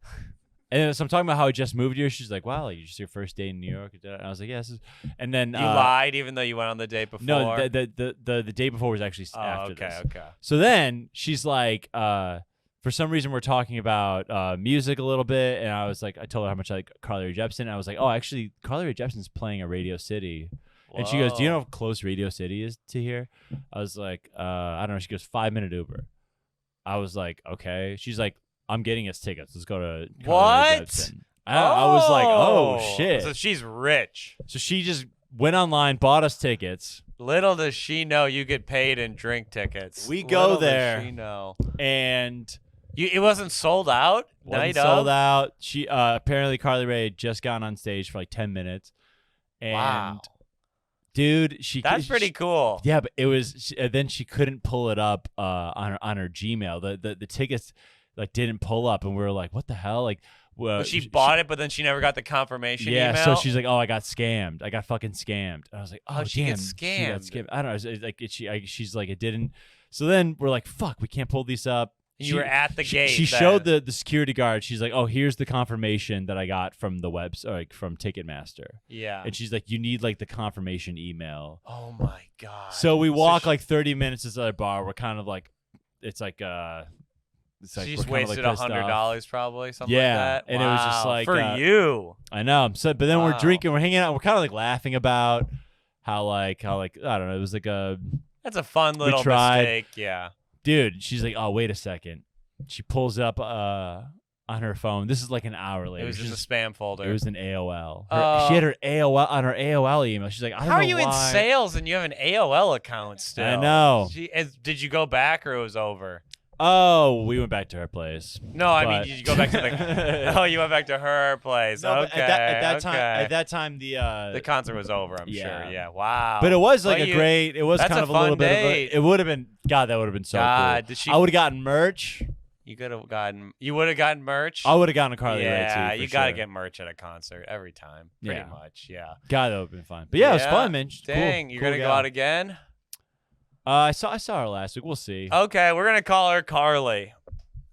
And so I'm talking about how I just moved here. She's like, "Wow, like, you just your first day in New York?" And I was like, "Yes." And then you lied, even though you went on the date before. No, the day before was actually after this. Okay. So then she's like, for some reason we're talking about music a little bit, and I was like, I told her how much I like Carly Rae Jepsen. And I was like, oh, actually, Carly Rae Jepsen's playing at Radio City. Whoa. And she goes, "Do you know how close Radio City is to here?" I was like, I don't know. She goes, 5-minute Uber. I was like, okay. She's like, "I'm getting us tickets. Let's go to Carly Rae Jepsen." I was like, oh, shit. So she's rich. So she just went online, bought us tickets. Little does she know you get paid in drink tickets. We go there. Does she know. And it wasn't sold out? Sold out. She apparently Carly Rae had just gone on stage for like 10 minutes. And wow. Dude, that's pretty cool. Yeah, but it was then she couldn't pull it up on her Gmail. The tickets like didn't pull up, and we were like, "What the hell?" Like, she bought it, but then she never got the confirmation email. So she's like, "Oh, I got scammed. I got fucking scammed." And I was like, "Oh, she damn, gets scammed." She got scammed." I don't know. It's like she's like, it didn't. So then we're like, "Fuck, we can't pull these up." You were at the gate. She showed the security guard. She's like, "Oh, here's the confirmation that I got from the website, like from Ticketmaster." Yeah. And she's like, "You need like the confirmation email." Oh my god. So we walk like 30 minutes to the other bar. We're kind of like, it's like so she just wasted $100 probably, something like that. And it was just like for you. I know. But then we're drinking, we're hanging out, we're kind of like laughing about how I don't know. It was like that's a fun little mistake. Yeah. Dude, she's like, "Oh, wait a second." She pulls up on her phone. This is like an hour later. It was just a spam folder. It was an AOL. She had her AOL on her AOL email. She's like, "I don't know how are you why. in sales and you have an AOL account still?" I know. Did you go back or it was over? Oh, we went back to her place. No, I mean, did you go back to the? Oh, you went back to her place. No, okay. At that time, the concert was over. I'm sure. Yeah. Wow. But it was like great. It was kind of a little bit of a. It would have been. God, that would have been so cool. I would have gotten merch. You could have gotten. You would have gotten merch. I would have gotten a Carly Rae too. Yeah, you got to get merch at a concert every time. Pretty much. Yeah. God, that would have been fun. But yeah, it was fun, man. Dang, you're gonna go out again? I saw her last week. We'll see. Okay, we're gonna call her Carly.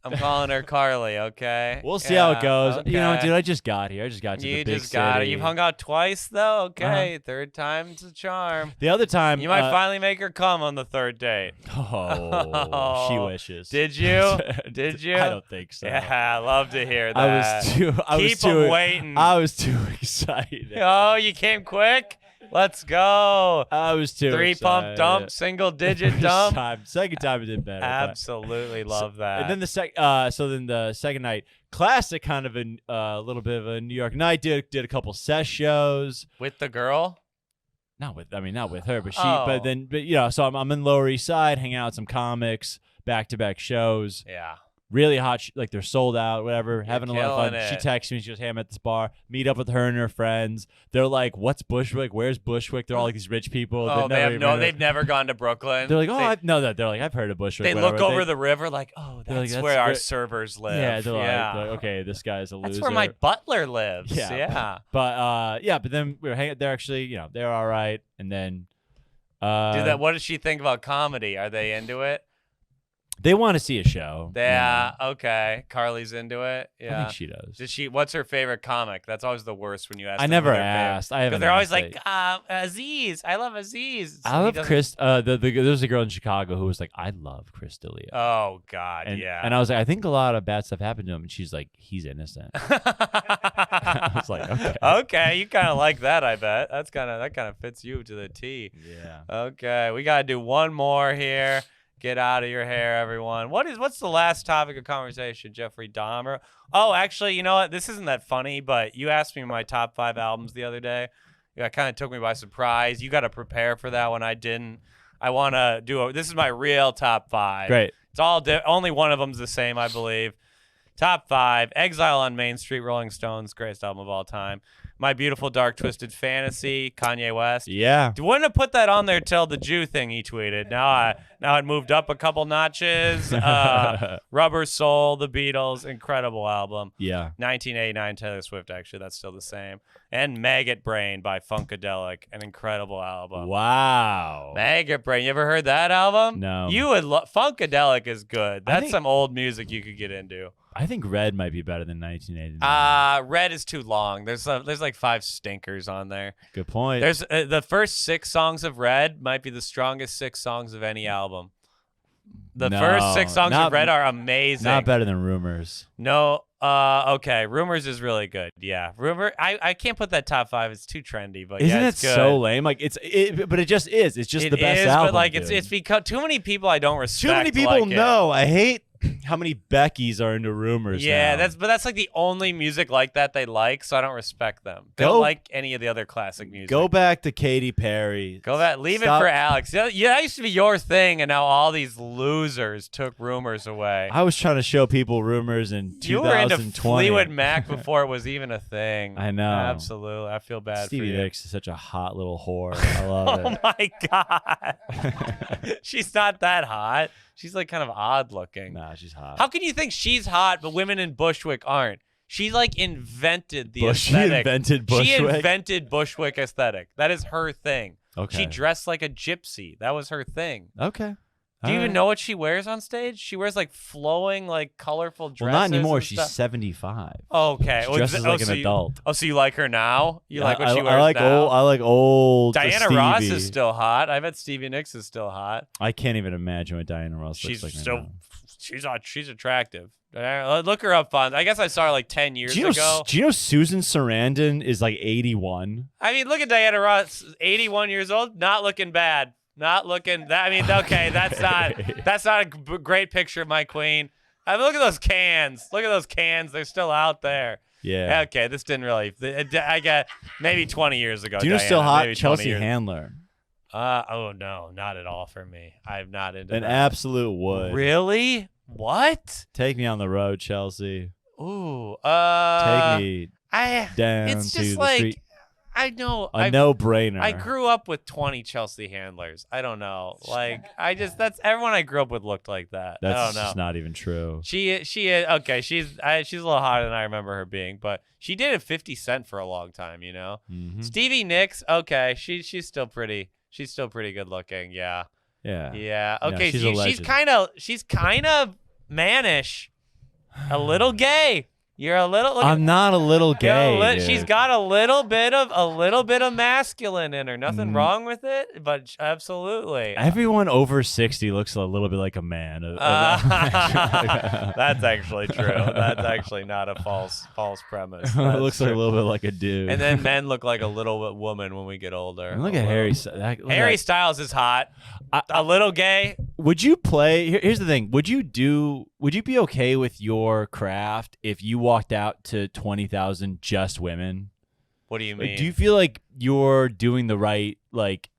I'm calling her Carly, okay? We'll see how it goes. Okay. You know, dude, I just got here. I just got to the big You just got it. city. You've hung out twice, though? Okay. Third time's a charm. The other time... You might finally make her come on the third date. Oh, she wishes. Did you? Did you? I don't think so. Yeah, I love to hear that. Keep them waiting. I was too excited. Oh, you came quick? Let's go. I was too Three excited. pump dump, single digit dump. Second time it did better. Absolutely love that. And then the second night, classic kind of a little bit of a New York night. Did a couple set shows with the girl. Not with her, but so I'm in Lower East Side, hanging out with some comics, back-to-back shows. Yeah. Really hot, like they're sold out, whatever, having a lot of fun. It. She texts me, she goes, hey, I'm at this bar, meet up with her and her friends. They're like, what's Bushwick? Where's Bushwick? They're all like these rich people. Oh, they've never gone to Brooklyn. They're like, they're like, I've heard of Bushwick. They look over the river like, oh, that's where our servers live. Yeah, they're like, okay, this guy's a loser. That's where my butler lives. Yeah. But then we were hanging, they're actually, they're all right. And then. What does she think about comedy? Are they into it? They want to see a show. Yeah, okay. Carly's into it. Yeah, I think she does. What's her favorite comic? That's always the worst when you ask. I never asked. I haven't. They're always like, Aziz. I love Aziz. I love Chris. There's a girl in Chicago who was like, I love Chris D'Elia. Oh God, yeah. And I was like, I think a lot of bad stuff happened to him, and she's like, he's innocent. I was like, okay. Okay, you kind of like that, I bet. That kind of fits you to the T. Yeah. Okay, we gotta do one more here. Get out of your hair, everyone. What's the last topic of conversation, Geoffrey? Dahmer? Oh, actually, you know what? This isn't that funny, but you asked me my top 5 albums the other day. That kind of took me by surprise. You got to prepare for that one. I didn't. I want to do this is my real top 5. Great. It's all only one of them's the same, I believe. Top 5, Exile on Main Street, Rolling Stones, greatest album of all time. My Beautiful Dark Twisted Fantasy, Kanye West. Yeah. Wouldn't have put that on there till the Jew thing he tweeted. Now it moved up a couple notches. Rubber Soul, The Beatles, incredible album. Yeah. 1989 Taylor Swift, actually, that's still the same. And Maggot Brain by Funkadelic, an incredible album. Wow. Maggot Brain, you ever heard that album? No. You would Funkadelic is good. That's some old music you could get into. I think Red might be better than 1989. Red is too long. There's like 5 stinkers on there. Good point. There's the first 6 songs of Red might be the strongest 6 songs of any album. The first 6 songs of Red are amazing. Not better than Rumors. No. Okay. Rumors is really good. Yeah. I can't put that top 5. It's too trendy. But isn't it's it good. so lame? Like but it just is. It's just the best album. But like it's because too many people I don't respect. Too many people like know. I hate how many Beckys are into Rumors. Yeah, now. that's like the only music like that they like, so I don't respect them. They don't like any of the other classic music. Go back to Katy Perry. Leave it for Alex. Yeah, that used to be your thing, and now all these losers took Rumors away. I was trying to show people Rumors in 2020. You were into Fleetwood Mac before it was even a thing. I know. Absolutely. I feel bad Stevie for you. Nicks is such a hot little whore. I love it. Oh my God. She's not that hot. She's like kind of odd looking. Nah, she's hot. How can you think she's hot, but women in Bushwick aren't? She like invented the She aesthetic. invented Bushwick? She invented Bushwick aesthetic. That is her thing. Okay. She dressed like a gypsy. That was her thing. Okay. Do you even know what she wears on stage? She wears like flowing, like colorful dresses. Well, not anymore. And She's stuff. 75. Okay. She dresses like an adult. Oh, so you like her now? You like what she wears now? I like old. Diana Ross is still hot. I bet Stevie Nicks is still hot. I can't even imagine what Diana Ross looks like. She's attractive. Look her up on. I guess I saw her like 10 years ago. Do you know Susan Sarandon is like 81? I mean, look at Diana Ross, 81 years old, not looking bad. Not looking that. I mean, okay, that's not a great picture of my queen. I mean, look at those cans. Look at those cans. They're still out there. Yeah. Okay, this didn't really. I got maybe 20 years ago. Do you know still hot maybe Chelsea Handler? Oh no, not at all for me. I'm not into An that. absolute would. Really? What? Take me on the road, Chelsea. Ooh. Take me down it's to just the like, street. I know. A no-brainer. I grew up with 20 Chelsea handlers. I don't know. Like, that's everyone I grew up with looked like that. That's I don't know. just not even true. She okay. She's a little hotter than I remember her being, but she dated 50 Cent for a long time. You know, Stevie Nicks. Okay, she's still pretty. She's still pretty good looking. Yeah. Yeah. Yeah. Okay. No, she's kind of mannish. A little gay. You're a little. I'm not a little gay. Dude. She's got a little bit of masculine in her. Nothing wrong with it, but absolutely. Everyone over 60 looks a little bit like a man. That's actually true. That's actually not a false premise. It looks like a little bit like a dude. And then men look like a little woman when we get older. And look at Harry. Harry Styles is hot. A little gay. Would you play? Here's the thing. Would you be okay with your craft if you walked out to 20,000 just women? What do you mean? Like, do you feel like you're doing the right, like,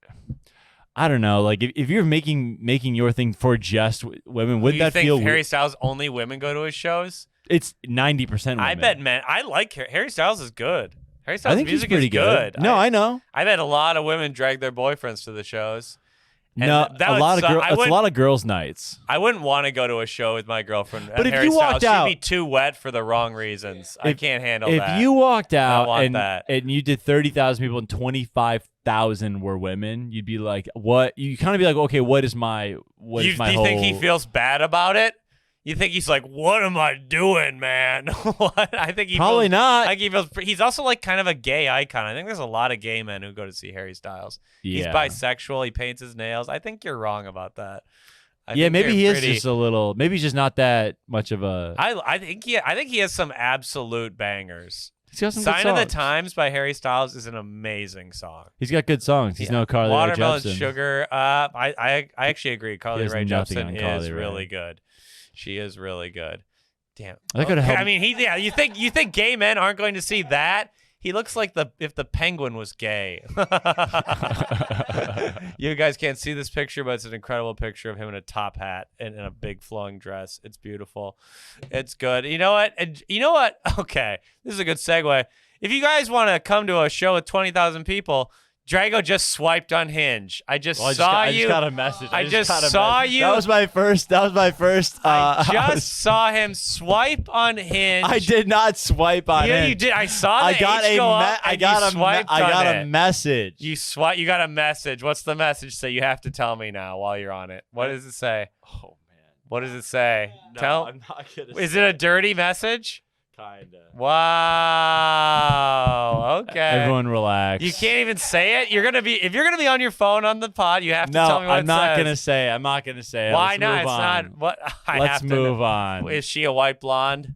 I don't know, like if you're making your thing for just women, would that feel weird? Harry Styles only women go to his shows? It's 90% women. I bet men. I like Harry Styles is good. Harry Styles' I think music he's pretty is good. No, I know. I bet a lot of women drag their boyfriends to the shows. And it's a lot of girls' nights. I wouldn't want to go to a show with my girlfriend. But if Harry you walked Styles, out, she'd be too wet for the wrong reasons. I can't handle that. If you walked out and you did 30,000 people and 25,000 were women, you'd be like, what? You kind of be like, okay, what is my do you think he feels bad about it? You think he's like, what am I doing, man? What? I think he probably feels, not. I think he's also like kind of a gay icon. I think there's a lot of gay men who go to see Harry Styles. Yeah. He's bisexual. He paints his nails. I think you're wrong about that. Maybe he is just a little. Maybe he's just not that much of a. I think he has some absolute bangers. He's got some Sign good of the songs. Times by Harry Styles is an amazing song. He's got good songs. He's no Carly Rae Watermelon Jepsen. Sugar. I actually agree. Carly Rae Jepsen is Rae. really good. She is really good. Damn. That could help. I mean, you think gay men aren't going to see that? He looks like if the Penguin was gay. You guys can't see this picture, but it's an incredible picture of him in a top hat and in a big flowing dress. It's beautiful. It's good. You know what? Okay, this is a good segue. If you guys want to come to a show with 20,000 people, Drago just swiped on Hinge. I just saw you. I just got a message. I just saw you. That was my first. I just saw him swipe on Hinge. I did not swipe on Hinge. Yeah, you did. I saw the H go up. I got a message. You got a message. What's the message say? You have to tell me now while you're on it. What does it say? Oh man. What does it say? No, I'm not gonna. Is it a dirty message? Kinda. Wow. Okay. Everyone relax. You can't even say it. If you're gonna be on your phone on the pod, you have to tell me what it says. No, I'm not gonna say it. Why not? It's not what Let's move on. Is she a white blonde?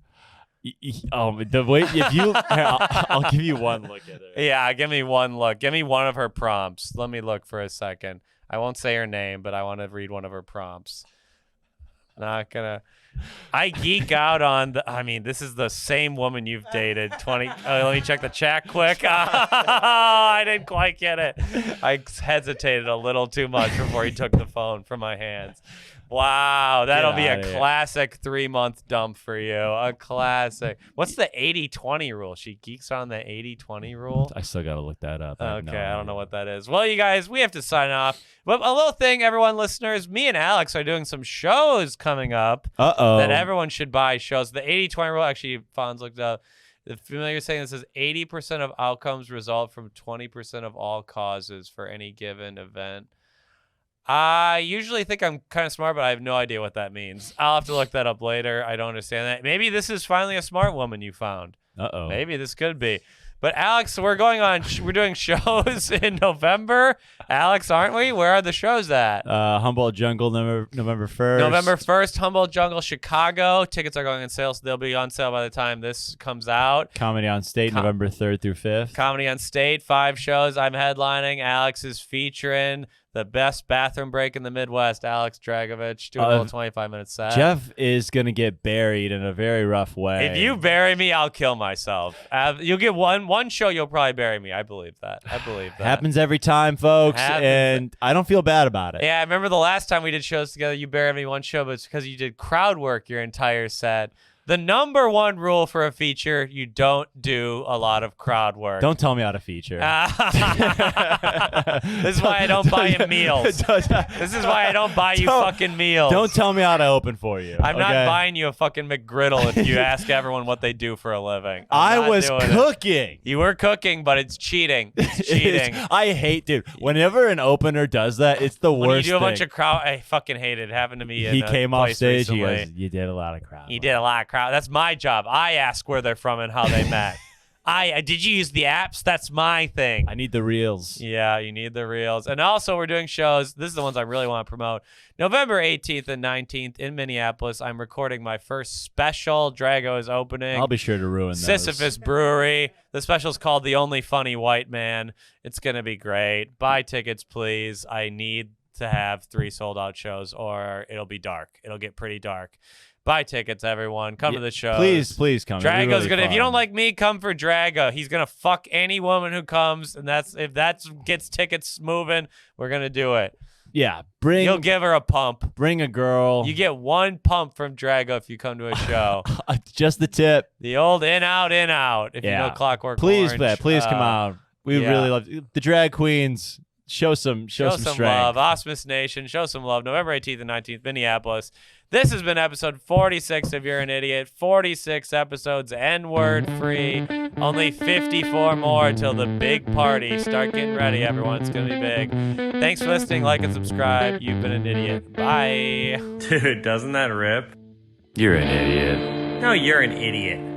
The way I'll give you one look at her. Yeah, give me one look. Give me one of her prompts. Let me look for a second. I won't say her name, but I want to read one of her prompts. Not gonna. I geek out on this is the same woman you've dated 20. Let me check the chat quick. I didn't quite get it. I hesitated a little too much before he took the phone from my hands. Wow, that'll be a classic 3-month dump for you. A classic. What's the 80-20 rule? She geeks on the 80-20 rule? I still got to look that up. Okay, I don't know what that is. Well, you guys, we have to sign off. But a little thing, everyone, listeners, me and Alex are doing some shows coming up that everyone should buy shows. The 80-20 rule, actually, Fonz looked up. The familiar saying that says 80% of outcomes result from 20% of all causes for any given event. I usually think I'm kind of smart, but I have no idea what that means. I'll have to look that up later. I don't understand that. Maybe this is finally a smart woman you found. Maybe this could be. But Alex, we're doing shows in November. Alex, aren't we? Where are the shows at? Humboldt Jungle, November 1st. November 1st, Humboldt Jungle, Chicago. Tickets are going on sale, so they'll be on sale by the time this comes out. Comedy on State, November 3rd through 5th. Comedy on State, 5 shows. I'm headlining. Alex is featuring the best bathroom break in the Midwest, Alex Dragovich, doing a little 25-minute set. Jeff is going to get buried in a very rough way. If you bury me, I'll kill myself. You'll get one show, you'll probably bury me. I believe that. Happens every time, folks, and I don't feel bad about it. Yeah, I remember the last time we did shows together, you buried me one show, but it's because you did crowd work your entire set. The number one rule for a feature, you don't do a lot of crowd work. Don't tell me how to feature. This is why I don't buy you meals. This is why I don't buy you fucking meals. Don't tell me how to open for you. I'm not buying you a fucking McGriddle if you ask everyone what they do for a living. I was cooking. You were cooking, but it's cheating. It's cheating. I hate, dude. Whenever an opener does that, it's the worst when you do a thing. bunch of crowd, I fucking hate it. It happened to me. He came off stage. Recently. He goes, "You did a lot of crowd. You did a lot of crowd crowd. That's my job. I ask where they're from and how they met. Did you use the apps? That's my thing. I need the reels. Yeah, you need the reels. And also, we're doing shows. This is the ones I really want to promote. November 18th and 19th in Minneapolis, I'm recording my first special. Drago is opening. I'll be sure to ruin Sisyphus Brewery. The special is called The Only Funny White Man. It's going to be great. Buy tickets, please. I need to have 3 sold-out shows, or it'll be dark. It'll get pretty dark. Buy tickets, everyone. Come to the show. Please come. Drago's really gonna. fun. If you don't like me, come for Drago. He's gonna fuck any woman who comes, and if that gets tickets moving, we're gonna do it. Yeah, You'll give her a pump. Bring a girl. You get 1 pump from Drago if you come to a show. Just the tip. The old in out. If you know Clockwork Orange. Please come out. We really love the drag queens. Show some strength. Love. Osmus Nation, show some love. November 18th and 19th, Minneapolis. This has been episode 46 of You're an Idiot. 46 episodes N-word free. Only 54 more till the big party. Start getting ready, everyone. It's going to be big. Thanks for listening. Like and subscribe. You've been an idiot. Bye. Dude, doesn't that rip? You're an idiot. No, you're an idiot.